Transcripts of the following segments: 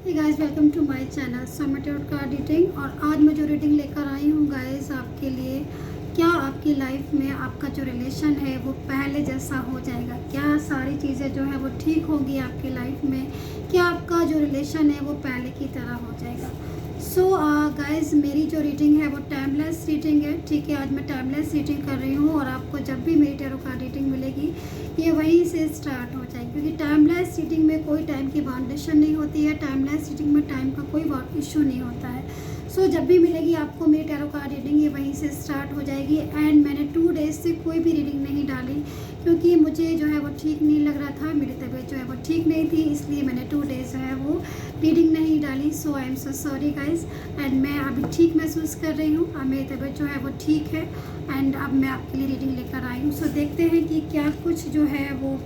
Hey guys, welcome to my channel Samar tarot card reading. और आज मैं जो रीडिंग लेकर आई हूँ गाइस आपके लिए, क्या आपकी लाइफ में आपका जो रिलेशन है वो पहले जैसा हो जाएगा? क्या सारी चीज़ें जो है वो ठीक होगी आपकी लाइफ में? क्या आपका जो रिलेशन है वो पहले की तरह हो जाएगा? सो गाइस, मेरी जो रीडिंग है वो टाइमलेस रीडिंग है। ठीक है, आज मैं टाइमलेस रीडिंग कर रही हूँ और आपको जब भी मेरी टैरो कार्ड रीडिंग मिलेगी ये वहीं से स्टार्ट हो जाएगी, क्योंकि टाइमलेस रीडिंग में कोई टाइम की बाउंडेशन नहीं होती है। टाइमलेस रीडिंग में टाइम का कोई इशू नहीं होता है। सो जब भी मिलेगी आपको मेरी टैरो कार्ड रीडिंग ये वहीं से स्टार्ट हो जाएगी। एंड मैंने 2 डेज से कोई भी रीडिंग नहीं डाली, क्योंकि मुझे जो है वो ठीक नहीं लग रहा था। मेरी तबीयत जो है वो ठीक नहीं थी, इसलिए मैंने 2 डेज जो है वो रीडिंग नहीं डाली। So I am so sorry guys. And मैं अभी ठीक महसूस कर रही हूँ, मेरी तबीयत जो है वो ठीक है। एंड अब मैं आपके लिए रीडिंग लेकर आई हूँ। सो देखते हैं कि क्या कुछ जो है वो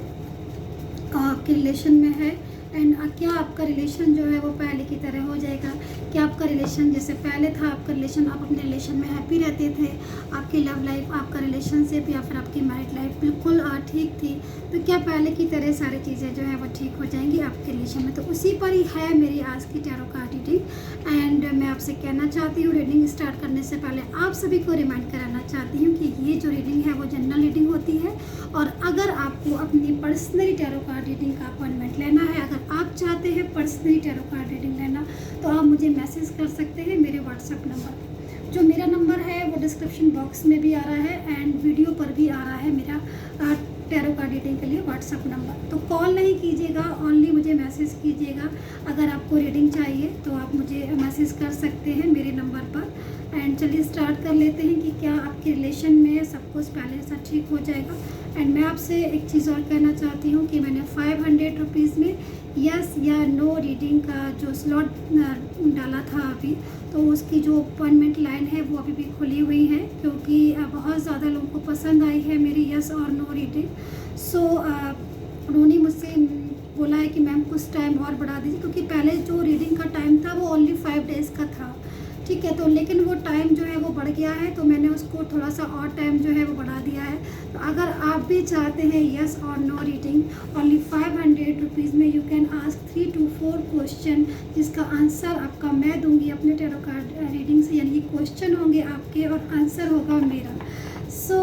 आपके रिलेशन में है। एंड क्या आपका रिलेशन जो है वो पहले की तरह हो जाएगा? क्या आपका रिलेशन जैसे पहले था, आपका रिलेशन, आप अपने रिलेशन में हैप्पी रहते थे, आपकी लव लाइफ, आपका रिलेशनशिप या फिर आपकी मैरिड लाइफ बिल्कुल ठीक थी, तो क्या पहले की तरह सारी चीज़ें जो है वो ठीक हो जाएंगी आपके रिलेशन में? तो उसी पर ही है मेरी आज की टैरो कार्ड रीडिंग। एंड मैं आपसे कहना चाहती हूँ, रीडिंग स्टार्ट करने से पहले आप सभी को रिमाइंड कराना चाहती हूँ कि ये जो रीडिंग है वो जनरल रीडिंग होती है। और अगर आपको अपनी पर्सनली टैरो कार्ड रीडिंग का अपॉइंटमेंट लेना है, अगर आप चाहते हैं पर्सनली टैरो कार्ड रीडिंग लेना, तो आप मुझे मैसेज कर सकते हैं मेरे व्हाट्सएप नंबर पर। जो मेरा नंबर है वो डिस्क्रिप्शन बॉक्स में भी आ रहा है एंड वीडियो पर भी आ रहा है मेरा टैरो कार्ड रीडिंग के लिए व्हाट्सएप नंबर। तो कॉल नहीं कीजिएगा, ओनली मुझे मैसेज कीजिएगा। अगर आपको रीडिंग चाहिए तो आप मुझे मैसेज कर सकते हैं मेरे नंबर पर। एंड चलिए स्टार्ट कर लेते हैं कि क्या आपके रिलेशन में सब कुछ पहले से ठीक हो जाएगा। एंड मैं आपसे एक चीज़ और कहना चाहती हूँ कि मैंने 500 रुपीज़ में यस या नो रीडिंग का जो स्लॉट डाला था अभी, तो उसकी जो अपॉइंटमेंट लाइन है वो अभी भी खुली हुई है, क्योंकि बहुत ज़्यादा लोगों को पसंद आई है मेरी यस और नो रीडिंग। सो उन्होंने मुझसे बोला है कि मैम कुछ टाइम और बढ़ा दीजिए, क्योंकि पहले जो रीडिंग का टाइम था वो ओनली 5 डेज़ का था। ठीक है, तो लेकिन वो टाइम जो है वो बढ़ गया है, तो मैंने उसको थोड़ा सा और टाइम जो है वो बढ़ा दिया है। तो अगर आप भी चाहते हैं यस और नो रीडिंग ओनली 500 रुपीज़ में, you can ask 3 to 4 question, जिसका आंसर आपका मैं दूंगी अपने टैरो कार्ड रीडिंग से। यानी क्वेश्चन होंगे आपके और आंसर होगा मेरा। सो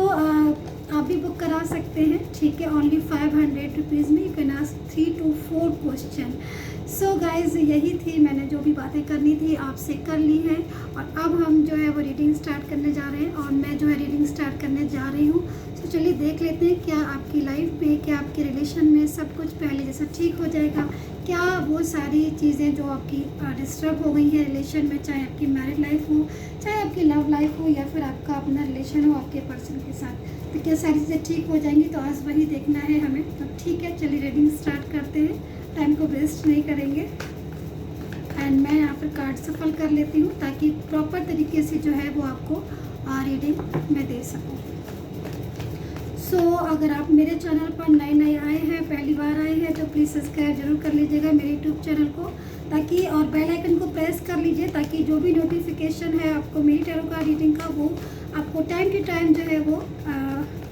आप भी बुक करा सकते हैं। ठीक है, ओनली 500 रुपीज़ में you can ask 3 to 4 question. So guys, यही थी, मैंने जो भी बातें करनी थी आपसे कर ली हैं। और अब हम जो है वो रीडिंग स्टार्ट करने जा रहे हैं और मैं जो है रीडिंग स्टार्ट करने जा रही हूँ। तो चलिए देख लेते हैं क्या आपकी लाइफ में, क्या आपके रिलेशन में सब कुछ पहले जैसा ठीक हो जाएगा? क्या वो सारी चीज़ें जो आपकी डिस्टर्ब हो गई हैं रिलेशन में, चाहे आपकी मैरिड लाइफ हो, चाहे आपकी लव लाइफ हो, या फिर आपका अपना रिलेशन हो आपके पर्सन के साथ, तो क्या सारी चीज़ें ठीक हो जाएंगी? तो आज वही देखना है हमें। तो ठीक है, चलिए रीडिंग स्टार्ट करते हैं, टाइम को वेस्ट नहीं करेंगे। एंड मैं यहाँ पर कार्ड सफल कर लेती हूँ ताकि प्रॉपर तरीके से जो है वो आपको रीडिंग मैं दे सकूँ। सो अगर आप मेरे चैनल पर नए आए हैं, पहली बार आए हैं, तो प्लीज़ सब्सक्राइब जरूर कर लीजिएगा मेरे यूट्यूब चैनल को, ताकि और बेल आइकन को प्रेस कर लीजिए, ताकि जो भी नोटिफिकेशन है आपको मेरी टैरो कार्ड रीडिंग का वो आपको टाइम टू टाइम जो है वो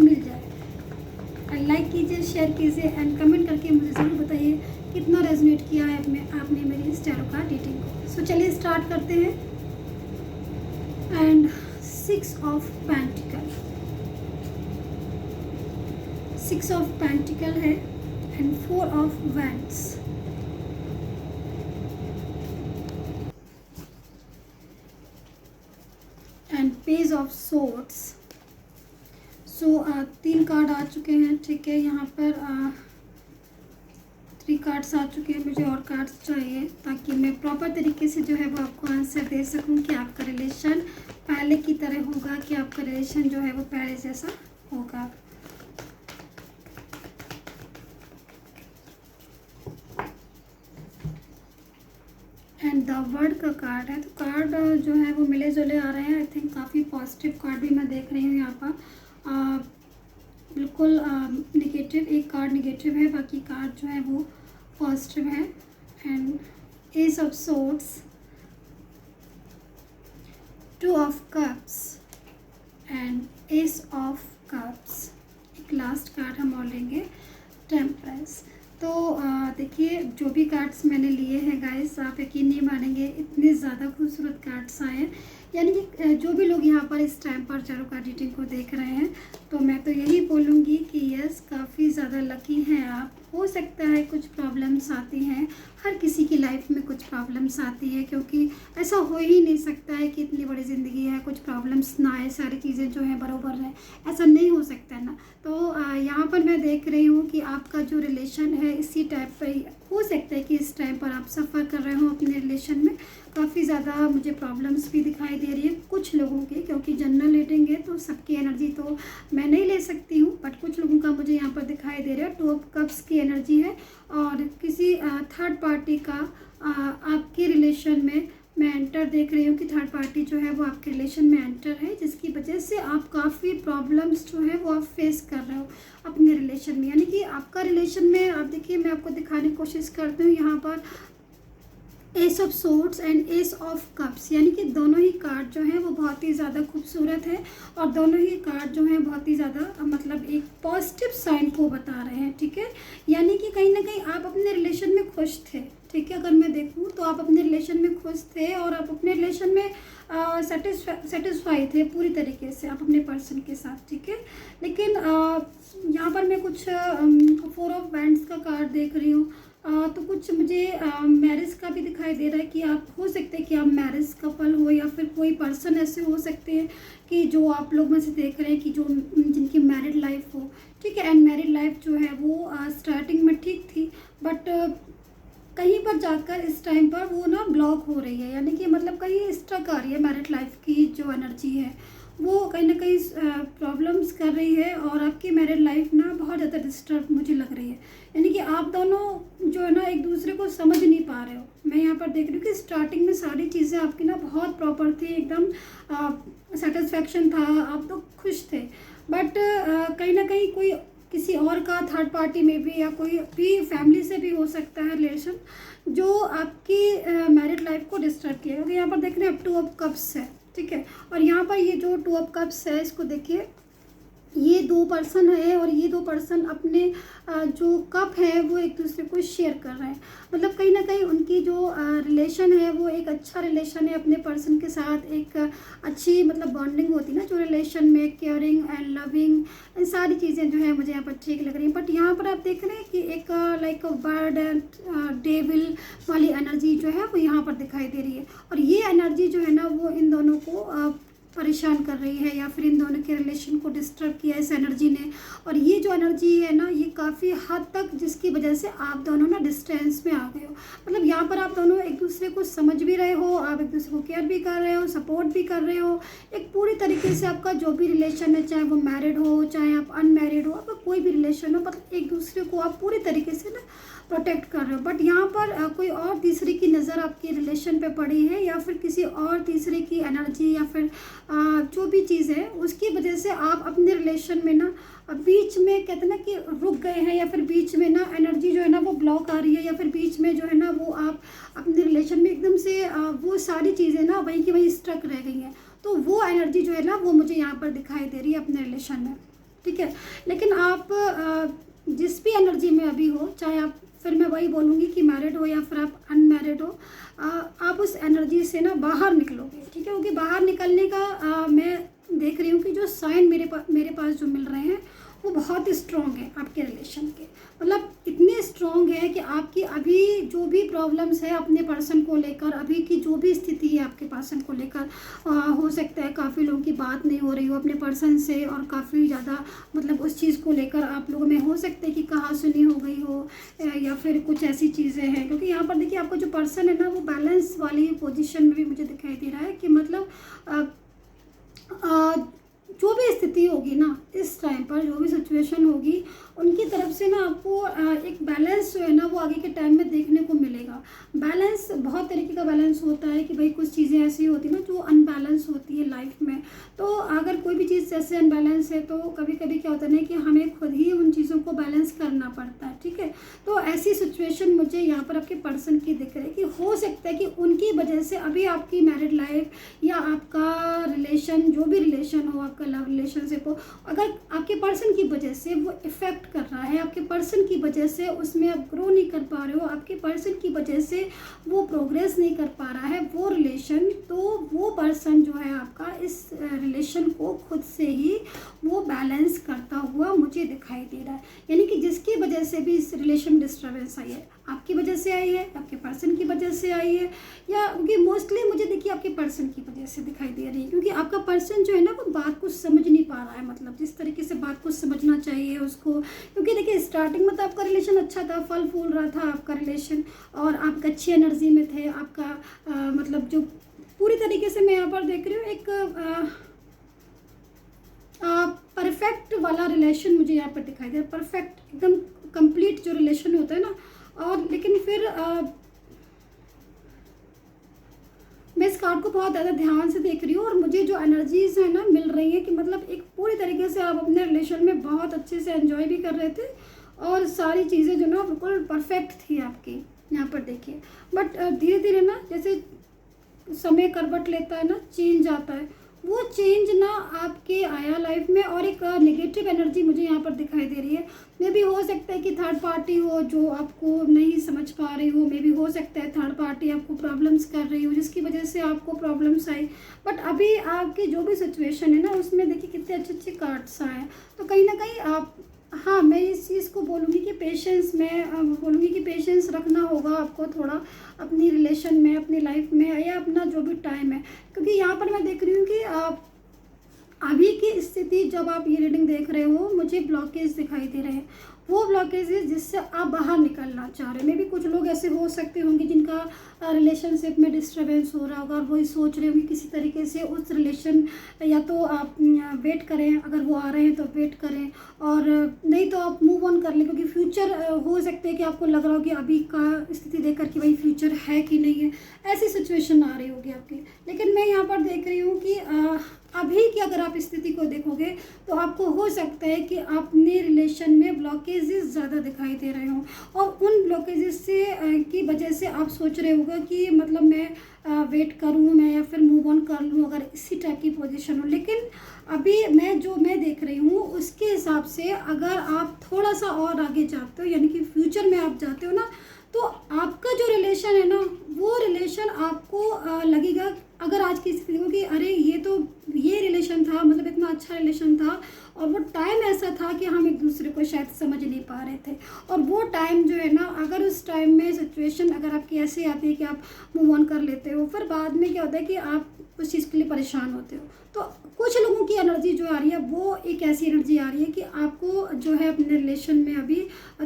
मिल जाए। लाइक कीजिए, शेयर कीजिए एंड कमेंट करके मुझे ज़रूर बताइए कितना रेजोनेट किया है आपने मेरी इस टैरो कार्ड रीडिंग को। सो चलिए स्टार्ट करते हैं। And 6 of pentacle, 6 of pentacle है and 4 of wands. And page of swords. So 3 card आ चुके हैं। ठीक है, यहाँ पर 3 कार्ड्स आ चुके हैं। मुझे और कार्ड्स चाहिए ताकि मैं प्रॉपर तरीके से जो है वो आपको आंसर दे सकूं कि आपका रिलेशन पहले की तरह होगा, कि आपका रिलेशन जो है वो पहले जैसा होगा। एंड द वर्ड का कार्ड है, तो कार्ड जो है वो मिले जुले आ रहे हैं। आई थिंक काफ़ी पॉजिटिव कार्ड भी मैं देख रही हूँ यहाँ पर। बिल्कुल निगेटिव, एक कार्ड निगेटिव है, बाकी कार्ड जो है वो पॉजिटिव है। And S of swords, 2 of cups and S of cups. एक लास्ट कार्ड हम और लेंगे, टेम्परेंस। तो देखिए, जो भी कार्ड्स मैंने लिए हैं गाइस, आप यकीन नहीं मानेंगे, इतने ज़्यादा खूबसूरत कार्ड्स आए हैं। यानी कि जो भी लोग यहाँ पर इस टाइम पर टैरो कार्ड रीडिंग को देख रहे हैं, तो मैं तो यही बोलूँगी कि यस, काफ़ी ज़्यादा लकी हैं आप। हो सकता है कुछ प्रॉब्लम्स आती हैं, हर किसी की लाइफ में कुछ प्रॉब्लम्स आती है, क्योंकि ऐसा हो ही नहीं सकता है कि इतनी बड़ी ज़िंदगी है कुछ प्रॉब्लम्स ना आए, सारी चीज़ें जो हैं बराबर रहें, ऐसा नहीं हो सकता है ना। तो यहाँ पर मैं देख रही हूँ कि आपका जो रिलेशन है इसी टाइप पर हो सकता है कि इस टाइम पर आप सफ़र कर रहे हो अपने रिलेशन में। काफ़ी ज़्यादा मुझे प्रॉब्लम्स भी दिखाई दे रही है कुछ लोगों के, क्योंकि जनरल रीडिंग है तो सबकी एनर्जी तो मैं नहीं ले सकती हूँ, बट कुछ लोगों का मुझे यहाँ पर दिखाई दे रहा है। 2 ऑफ कप्स की एनर्जी है और किसी थर्ड पार्टी का आपके रिलेशन में मैं एंटर देख रही हूँ कि थर्ड पार्टी जो है वो आपके रिलेशन में एंटर है, जिसकी वजह से आप काफ़ी प्रॉब्लम्स जो है वो आप फेस कर रहे हो अपने रिलेशन में। यानी कि आपका रिलेशन में, आप देखिए, मैं आपको दिखाने की कोशिश करती हूँ यहाँ पर S of swords and S of cups, यानी कि दोनों ही कार्ड जो हैं वो बहुत ही ज़्यादा खूबसूरत है और दोनों ही कार्ड जो हैं बहुत ही ज़्यादा मतलब एक पॉजिटिव साइन को बता रहे हैं। ठीक है, यानी कि कहीं ना कहीं आप अपने रिलेशन में खुश थे। ठीक है, अगर मैं देखूँ तो आप अपने रिलेशन में खुश थे और आप अपने रिलेशन में सेटिस्फाई थे पूरी तरीके से आप अपने पर्सन के साथ। ठीक है, लेकिन यहाँ पर मैं कुछ 4 ऑफ वैंड्स का कार्ड देख रही हूँ। तो कुछ मुझे मैरिज का भी दिखाई दे रहा है कि आप, हो सकते हैं कि आप मैरिज कपल हो या फिर कोई पर्सन ऐसे हो सकते हैं कि जो आप लोग में से देख रहे हैं कि जो जिनकी मैरिड लाइफ हो। ठीक है, एंड मैरिड लाइफ जो है वो स्टार्टिंग में ठीक थी, बट कहीं पर जाकर इस टाइम पर वो ना ब्लॉक हो रही है, यानी कि मतलब कहीं स्ट्रक आ रही है। मैरिड लाइफ की जो एनर्जी है वो कहीं ना कहीं प्रॉब्लम्स कर रही है और आपकी मैरिड लाइफ ना बहुत ज़्यादा डिस्टर्ब मुझे लग रही है। यानी कि आप दोनों जो है ना एक दूसरे को समझ नहीं पा रहे हो। मैं यहाँ पर देख रही हूँ कि स्टार्टिंग में सारी चीज़ें आपकी ना बहुत प्रॉपर थी, एकदम सेटिस्फैक्शन था, आप तो खुश थे, बट कहीं ना कहीं कोई किसी और का थर्ड पार्टी में भी या कोई भी फैमिली से भी हो सकता है रिलेशन जो आपकी मैरिड लाइफ को डिस्टर्ब किया। क्योंकि यहाँ पर देख रहे हैं 2 ऑफ कप्स है। ठीक है, और यहाँ पर ये जो 2 ऑफ कप्स है, इसको देखिए, ये 2 पर्सन है और ये 2 पर्सन अपने जो कप है वो एक दूसरे को शेयर कर रहे हैं। मतलब कहीं ना कहीं उनकी जो रिलेशन है वो एक अच्छा रिलेशन है अपने पर्सन के साथ, एक अच्छी मतलब बॉन्डिंग होती है ना जो रिलेशन में, केयरिंग एंड लविंग, इन सारी चीज़ें जो है मुझे यहाँ पर ठीक लग रही हैं। बट यहाँ पर आप देख रहे हैं कि एक लाइक बर्ड एंड डेविल वाली एनर्जी जो है वो यहाँ पर दिखाई दे रही है और ये एनर्जी जो है ना वो इन दोनों को परेशान कर रही है या फिर इन दोनों के रिलेशन को डिस्टर्ब किया इस एनर्जी ने। और ये जो एनर्जी है ना ये काफ़ी हद तक, जिसकी वजह से आप दोनों ना डिस्टेंस में आ गए हो। मतलब यहाँ पर आप दोनों एक दूसरे को समझ भी रहे हो, आप एक दूसरे को केयर भी कर रहे हो, सपोर्ट भी कर रहे हो। एक पूरी तरीके से आपका जो भी रिलेशन है, चाहे वो मैरिड हो चाहे आप अनमैरिड हो, आपका कोई भी रिलेशन हो, मतलब एक दूसरे को आप पूरी तरीके से ना प्रोटेक्ट कर रहे हो। बट यहाँ पर कोई और तीसरे की नज़र आपके रिलेशन पे पड़ी है या फिर किसी और तीसरे की एनर्जी या फिर जो भी चीज़ है उसकी वजह से आप अपने रिलेशन में ना बीच में कहते हैं ना कि रुक गए हैं, या फिर बीच में ना एनर्जी जो है ना वो ब्लॉक आ रही है, या फिर बीच में जो है ना वो आप अपने रिलेशन में एकदम से वो सारी चीज़ें ना वहीं की वहीं स्ट्रक रह गई हैं। तो वो एनर्जी जो है ना वो मुझे यहाँ पर दिखाई दे रही है अपने रिलेशन में। ठीक है, लेकिन आप जिस भी एनर्जी में अभी हो, चाहे आप, फिर मैं वही बोलूँगी कि मैरिड हो या फिर आप अनमैरिड हो, आप उस एनर्जी से ना बाहर निकलोगे। ठीक है, क्योंकि बाहर निकलने का मैं देख रही हूँ कि जो साइन मेरे पास जो मिल रहे हैं वो बहुत स्ट्रॉन्ग है आपके रिलेशन के। मतलब इतने स्ट्रॉन्ग है कि आपकी अभी जो भी प्रॉब्लम्स है अपने पर्सन को लेकर, अभी की जो भी स्थिति है आपके पर्सन को लेकर, हो सकता है काफ़ी लोगों की बात नहीं हो रही हो अपने पर्सन से और काफ़ी ज़्यादा मतलब उस चीज़ को लेकर आप लोगों में हो सकता है कि कहासुनी हो गई हो या फिर कुछ ऐसी चीज़ें हैं। क्योंकि यहाँ पर देखिए आपका जो पर्सन है ना वो बैलेंस वाली पोजीशन में भी मुझे दिखाई दे रहा है कि मतलब जो भी स्थिति होगी ना इस टाइम पर, जो भी सिचुएशन होगी, उनकी तरफ से ना आपको एक बैलेंस जो है ना वो आगे के टाइम में देखने को मिलेगा। बैलेंस बहुत तरीके का बैलेंस होता है कि भाई कुछ चीज़ें ऐसी होती ना जो अनबैलेंस होती है लाइफ में। तो अगर कोई भी चीज़ जैसे अनबैलेंस है तो कभी कभी क्या होता है ना कि हमें खुद ही उन चीज़ों को बैलेंस करना पड़ता है। ठीक है, तो ऐसी सिचुएशन मुझे यहाँ पर आपके पर्सन की दिख रही है कि हो सकता है कि उनकी वजह से अभी आपकी मैरिड लाइफ या आपका रिलेशन, जो भी रिलेशन हो, आपका लव रिलेशनशिप हो, अगर आपके पर्सन की वजह से वो इफ़ेक्ट अफेक्ट कर रहा है, आपके पर्सन की वजह से उसमें आप ग्रो नहीं कर पा रहे हो, आपके पर्सन की वजह से वो प्रोग्रेस नहीं कर पा रहा है वो रिलेशन, तो वो पर्सन जो है आपका इस रिलेशन को खुद से ही वो बैलेंस करता हुआ मुझे दिखाई दे रहा है। यानी कि जिसकी वजह से भी इस रिलेशन डिस्टर्बेंस आई है, आपकी वजह से आई है, आपके पर्सन की वजह से आई है, या क्योंकि मोस्टली मुझे देखिए आपके पर्सन की वजह से दिखाई दे रही है, क्योंकि आपका पर्सन जो है ना वो बात को समझ नहीं पा रहा है, मतलब जिस तरीके से बात को समझना चाहिए उसको। क्योंकि देखिए स्टार्टिंग में तो आपका रिलेशन अच्छा था, फल फूल रहा था आपका रिलेशन, और आप अच्छी एनर्जी में थे, आपका मतलब जो पूरी तरीके से मैं यहाँ पर देख रही हूँ एक परफेक्ट वाला रिलेशन मुझे यहाँ पर दिखाई दे रहा है, परफेक्ट एकदम कंप्लीट जो रिलेशन होता है ना। और लेकिन फिर मैं इस कार्ड को बहुत ज़्यादा ध्यान से देख रही हूँ, और मुझे जो एनर्जीज है ना मिल रही है कि मतलब एक पूरी तरीके से आप अपने रिलेशन में बहुत अच्छे से एंजॉय भी कर रहे थे, और सारी चीज़ें जो ना बिल्कुल परफेक्ट थी आपकी यहाँ पर देखिए। बट धीरे धीरे ना जैसे समय करवट लेता है ना, चेंज आता है, वो चेंज ना आपके आया लाइफ में, और एक नेगेटिव एनर्जी मुझे यहाँ पर दिखाई दे रही है। मे भी हो सकता है कि थर्ड पार्टी हो जो आपको नहीं समझ पा रही हो, मे भी हो सकता है थर्ड पार्टी आपको प्रॉब्लम्स कर रही हो जिसकी वजह से आपको प्रॉब्लम्स आई। बट अभी आपकी जो भी सिचुएशन है ना उसमें देखिए कितने अच्छे अच्छे कार्ड्स आए हैं, तो कहीं ना कहीं आप, हाँ मैं इस चीज़ को बोलूँगी कि पेशेंस, मैं बोलूँगी कि पेशेंस रखना होगा आपको थोड़ा अपनी रिलेशन में, अपनी लाइफ में, या अपना जो भी टाइम है। क्योंकि यहाँ पर मैं देख रही हूँ कि अभी की स्थिति जब आप ये रीडिंग देख रहे हो मुझे ब्लॉकेज दिखाई दे रहे हैं, वो ब्लॉकेजेस जिससे आप बाहर निकलना चाह रहे हैं। मे भी कुछ लोग ऐसे हो सकते होंगे जिनका रिलेशनशिप में डिस्टर्बेंस हो रहा होगा, और वही सोच रहे होंगे किसी तरीके से उस रिलेशन, या तो आप वेट करें, अगर वो आ रहे हैं तो वेट करें, और नहीं तो आप मूव ऑन कर लें, क्योंकि फ्यूचर हो सकते हैं कि आपको लग रहा हो कि अभी का स्थिति देख कर कि भाई फ्यूचर है कि नहीं है, ऐसी सिचुएशन आ रही होगी आपकी। लेकिन मैं यहाँ पर देख रही हूँ कि अभी की अगर आप स्थिति को देखोगे तो आपको हो सकता है कि अपने रिलेशन में ब्लॉकेजेस ज़्यादा दिखाई दे रहे हों, और उन ब्लॉकेजेस से की वजह से आप सोच रहे होगा कि मतलब मैं वेट करूं मैं, या फिर मूव ऑन कर लूं अगर इसी टाइप की पोजीशन हो। लेकिन अभी मैं देख रही हूँ उसके हिसाब से अगर आप थोड़ा सा और आगे जाते हो, यानी कि फ्यूचर में आप जाते हो ना, तो आपका जो रिलेशन है ना वो रिलेशन आपको लगेगा, अगर आज की स्थिति हो कि अरे ये रिलेशन था, मतलब इतना अच्छा रिलेशन था, और वो टाइम ऐसा था कि हम एक दूसरे को शायद समझ नहीं पा रहे थे, और वो टाइम जो है ना, अगर उस टाइम में सिचुएशन अगर आपकी ऐसी आती है कि आप मूव ऑन कर लेते हो, फिर बाद में क्या होता है कि आप उस चीज़ के लिए परेशान होते हो। तो कुछ लोगों की एनर्जी जो आ रही है वो एक ऐसी एनर्जी आ रही है कि आपको जो है अपने रिलेशन में अभी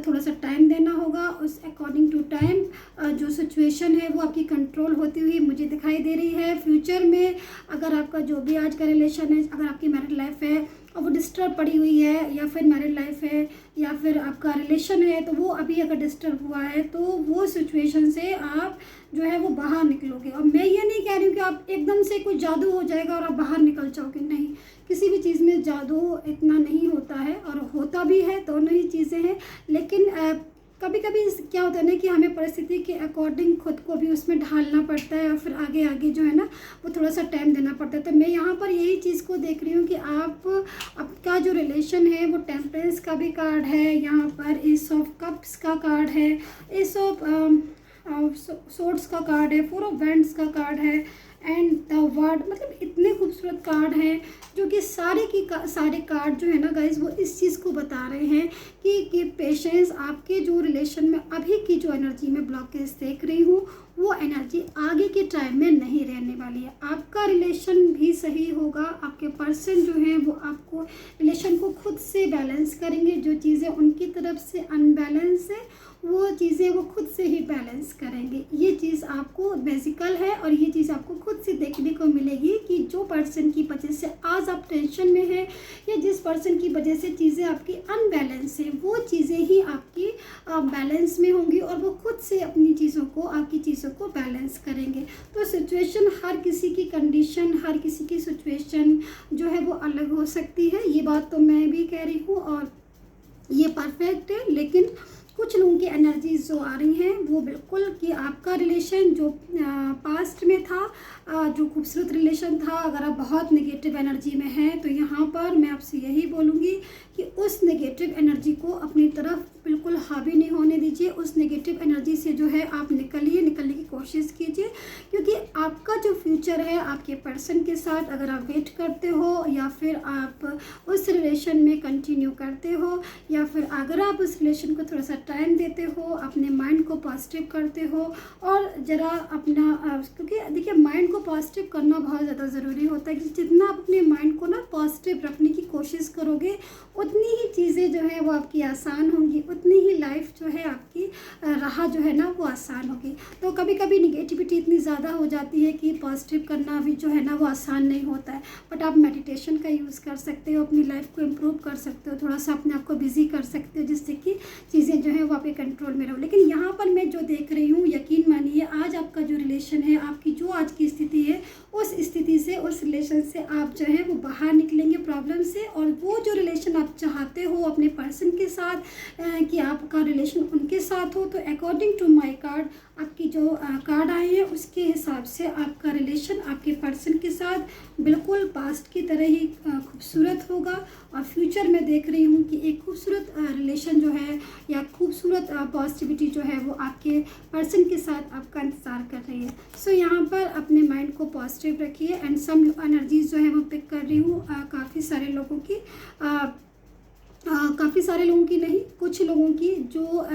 थोड़ा सा टाइम देना होगा, उस अकॉर्डिंग टू टाइम जो सिचुएशन है वो आपकी कंट्रोल होती हुई मुझे दिखाई दे रही है। फ्यूचर में अगर आपका जो भी आज का रिलेशन है, अगर आपकी मैरिड लाइफ है और वो डिस्टर्ब पड़ी हुई है, या फिर मैरिड लाइफ है, या फिर आपका रिलेशन है, तो वो अभी अगर डिस्टर्ब हुआ है तो वो सिचुएशन से आप जो है वो बाहर निकलोगे। और मैं ये नहीं कह रही हूँ कि आप एकदम से कोई जादू हो जाएगा और आप बाहर निकल जाओगे, नहीं, किसी भी चीज़ में जादू इतना नहीं होता है, और होता भी है, दोनों ही चीज़ें हैं। लेकिन कभी कभी क्या होता है ना कि हमें परिस्थिति के अकॉर्डिंग खुद को भी उसमें ढालना पड़ता है, और फिर आगे आगे जो है ना वो थोड़ा सा टाइम देना पड़ता है। तो मैं यहाँ पर यही चीज़ को देख रही हूँ कि आपका जो रिलेशन है वो टेम्परेंस का भी कार्ड है, यहाँ पर एस ऑफ कप्स का कार्ड है, एस ऑफ सोर्ड्स का कार्ड है, फोर ऑफ वैंड्स का कार्ड है, एंड द वर्ड, मतलब इतने खूबसूरत कार्ड हैं जो कि सारे कार्ड जो है ना गाइज वो इस चीज़ को बता रहे हैं कि पेशेंस, आपके जो रिलेशन में अभी की जो एनर्जी में ब्लॉकेज देख रही हूँ वो एनर्जी आगे के टाइम में नहीं रहने वाली है। आपका रिलेशन भी सही होगा, आपके पर्सन जो हैं वो आपको रिलेशन को खुद से बैलेंस करेंगे, जो चीज़ें उनकी तरफ से अनबैलेंस है वो चीज़ें वो खुद से ही बैलेंस करेंगे। ये चीज़ आपको बेसिकल है, और ये चीज़ आपको खुद से देखने को मिलेगी कि जो पर्सन की वजह से आज आप टेंशन में हैं, या जिस पर्सन की वजह से चीज़ें आपकी अनबैलेंस है, वो चीज़ें ही आपकी बैलेंस में होंगी, और वो खुद से अपनी चीज़ों को, आपकी चीज़ों को बैलेंस करेंगे। तो सिचुएशन, हर किसी की कंडीशन, हर किसी की सिचुएशन जो है वो अलग हो सकती है, ये बात तो मैं भी कह रही हूँ, और ये परफेक्ट है। लेकिन कुछ लोगों की एनर्जीज जो आ रही हैं वो बिल्कुल कि आपका रिलेशन जो पास्ट में था, जो खूबसूरत रिलेशन था, अगर आप बहुत नेगेटिव एनर्जी में हैं तो यहाँ पर मैं आपसे यही बोलूँगी कि उस नेगेटिव एनर्जी को अपनी तरफ बिल्कुल हावी नहीं होने दीजिए। उस नेगेटिव एनर्जी से जो है आप निकलने की कोशिश कीजिए, क्योंकि आपका जो फ्यूचर है आपके पर्सन के साथ, अगर आप वेट करते हो या फिर आप उस रिलेशन में कंटिन्यू करते हो, या फिर अगर आप उस रिलेशन को थोड़ा सा टाइम देते हो, अपने माइंड को पॉजिटिव करते हो और ज़रा अपना क्योंकि देखिए माइंड को पॉजिटिव करना बहुत ज़्यादा ज़रूरी होता है कि जितना आप अपने माइंड को ना पॉजिटिव रखने की कोशिश करोगे उतनी ही चीज़ें जो है वो आपकी आसान होंगी, उतनी ही लाइफ जो है आपकी राह जो है ना वो आसान होगी। तो कभी कभी निगेटिविटी इतनी ज़्यादा हो जाती है कि पॉजिटिव करना भी जो है ना वो आसान नहीं होता है, बट आप मेडिटेशन का यूज़ कर सकते हो, अपनी लाइफ को इम्प्रूव कर सकते हो, थोड़ा सा अपने आप को बिजी कर सकते हो जिससे कि चीज़ें जो है वो आपके कंट्रोल में रहो। लेकिन यहाँ पर मैं जो देख रही हूँ, यकीन मानिए आज आपका जो रिलेशन है, आपकी जो आज की स्थिति है, उस स्थिति से, उस रिलेशन से आप जो है वो बाहर निकलेंगे प्रॉब्लम से, और वो जो रिलेशन आप चाहते हो अपने पर्सन के साथ कि आपका रिलेशन उनके साथ हो, तो अकॉर्डिंग टू माय कार्ड आपकी जो कार्ड आए हैं उसके हिसाब से आपका रिलेशन आपके पर्सन के साथ बिल्कुल पास्ट की तरह ही खूबसूरत होगा। और फ्यूचर में देख रही हूँ कि एक खूबसूरत रिलेशन जो है या खूबसूरत पॉजिटिविटी जो है वो आपके पर्सन के साथ आपका इंतज़ार कर रही है। सो यहाँ पर अपने माइंड को पॉजिटिव रखिए। एंड सम एनर्जीज जो है वो पिक कर रही हूँ काफ़ी सारे लोगों की, काफ़ी सारे लोगों की नहीं, कुछ लोगों की जो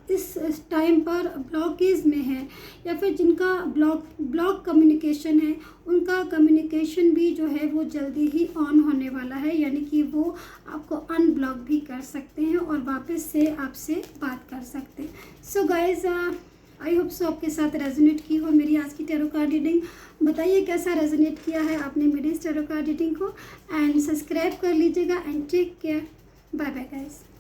इस टाइम पर ब्लॉकेज में है या फिर जिनका ब्लॉक कम्युनिकेशन है, उनका कम्युनिकेशन भी जो है वो जल्दी ही ऑन होने वाला है, यानी कि वो आपको अनब्लॉक भी कर सकते हैं और वापस से आपसे बात कर सकते हैं। So guys I hope so आपके साथ रेजोनेट की हो मेरी आज की टैरो कार्ड रीडिंग। बताइए कैसा रेजोनेट किया है आपने मेरी इस टैरो कार्ड रीडिंग को, एंड सब्सक्राइब कर लीजिएगा। And take care, bye bye guys.